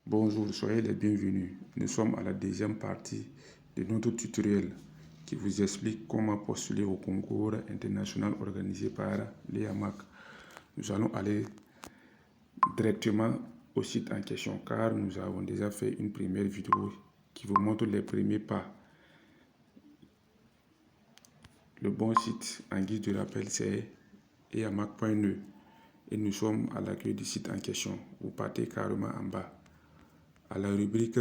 Bonjour, soyez les bienvenus. Nous sommes à la deuxième partie de notre tutoriel qui vous explique comment postuler au concours international organisé par l'EAMAC. Nous allons aller directement au site en question car nous avons déjà fait une première vidéo qui vous montre les premiers pas. Le bon site en guise de rappel c'est eamac.ne et nous sommes à l'accueil du site en question. Vous partez carrément en bas à la rubrique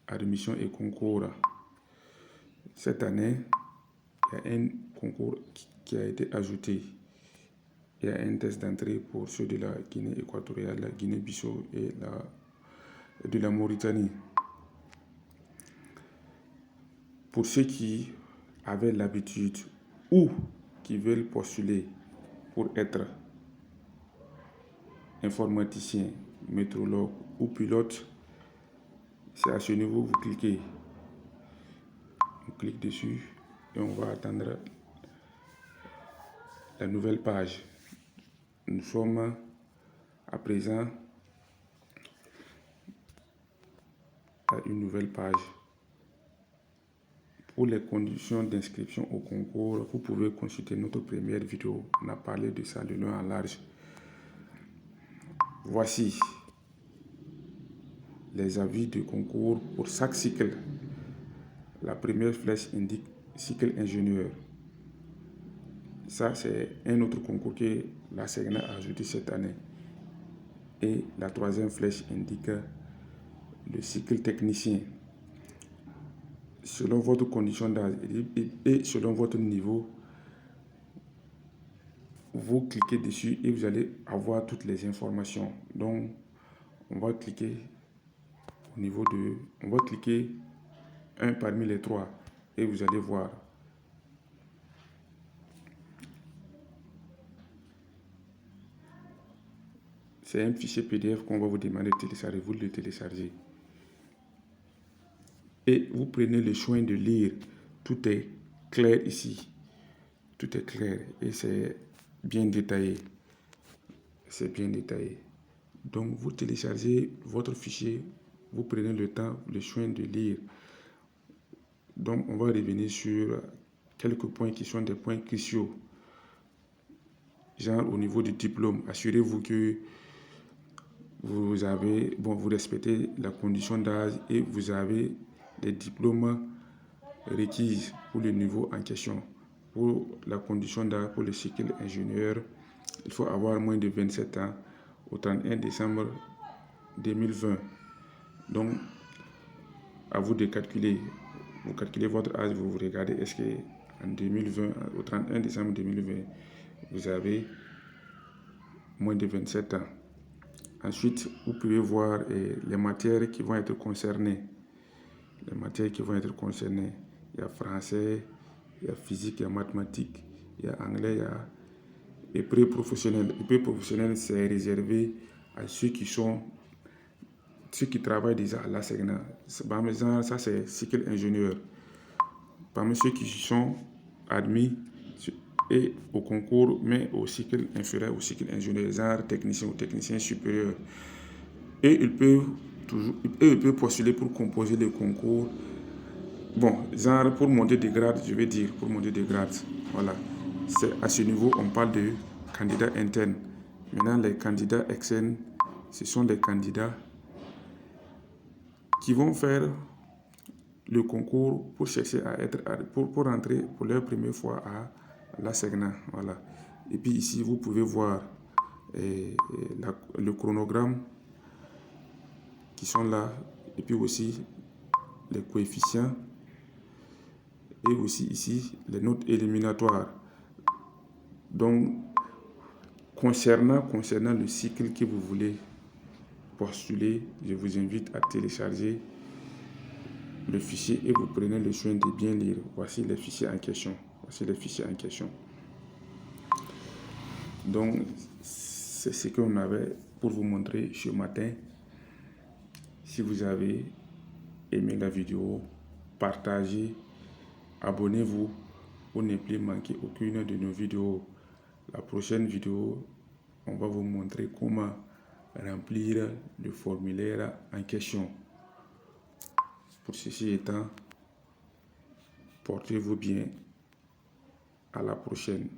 admission et concours. Cette année, il y a un concours qui a été ajouté. Il y a un test d'entrée pour ceux de la Guinée équatoriale, la Guinée-Bissau et de la Mauritanie. Pour ceux qui avaient l'habitude ou qui veulent postuler pour être informaticien, météorologue ou pilote, c'est à ce niveau vous cliquez. On clique dessus et on va attendre la nouvelle page. Nous sommes à présent à une nouvelle page. Pour les conditions d'inscription au concours, vous pouvez consulter notre première vidéo. On a parlé de ça de long en large. Voici les avis de concours pour chaque cycle. La première flèche indique cycle ingénieur. Ça, c'est un autre concours que la SEGNA a ajouté cette année. Et la troisième flèche indique le cycle technicien. Selon votre condition d'âge et selon votre niveau, vous cliquez dessus et vous allez avoir toutes les informations. Donc, on va cliquer au niveau de... On va cliquer un parmi les trois et vous allez voir. C'est un fichier PDF qu'on va vous demander de télécharger. Vous le téléchargez. Et vous prenez le soin de lire. Tout est clair ici. Tout est clair et c'est bien détaillé. C'est bien détaillé. Donc, vous téléchargez votre fichier. Vous prenez le temps, le soin de lire. Donc, on va revenir sur quelques points qui sont des points cruciaux. Genre, au niveau du diplôme, assurez-vous que vous respectez la condition d'âge et vous avez les diplômes requis pour le niveau en question. Pour la condition d'âge, pour le cycle ingénieur, il faut avoir moins de 27 ans au 31 décembre 2020. Donc, à vous de calculer. Vous calculez votre âge, vous regardez est-ce que en 2020, au 31 décembre 2020, vous avez moins de 27 ans. Ensuite, vous pouvez voir les matières qui vont être concernées. Les matières qui vont être concernées. Il y a français, il y a physique, il y a mathématiques, il y a anglais, il y a épreuve professionnelle. Épreuve professionnelle, c'est réservé à ceux qui travaillent déjà à la SEGNA. Ça, c'est cycle ingénieur. Parmi ceux qui sont admis et au concours, mais au cycle inférieur, au cycle ingénieur, genre technicien ou technicien supérieur. Et ils peuvent postuler pour composer le concours. Bon, genre pour monter de grade, je vais dire, pour monter de grade. Voilà. C'est à ce niveau, on parle de candidats internes. Maintenant, les candidats externes, ce sont les candidats qui vont faire le concours pour chercher à être, pour rentrer pour leur première fois à la SEGNA. Voilà. Et puis ici, vous pouvez voir le chronogramme qui sont là. Et puis aussi les coefficients. Et aussi ici, les notes éliminatoires. Donc, concernant le cycle que vous voulez postuler, je vous invite à télécharger le fichier et vous prenez le soin de bien lire. Voici les fichiers en question. Voici les fichiers en question. Donc, c'est ce qu'on avait pour vous montrer ce matin. Si vous avez aimé la vidéo, partagez, abonnez-vous pour ne plus manquer aucune de nos vidéos. La prochaine vidéo, on va vous montrer comment remplir le formulaire en question. Pour ceci étant, portez-vous bien. À la prochaine.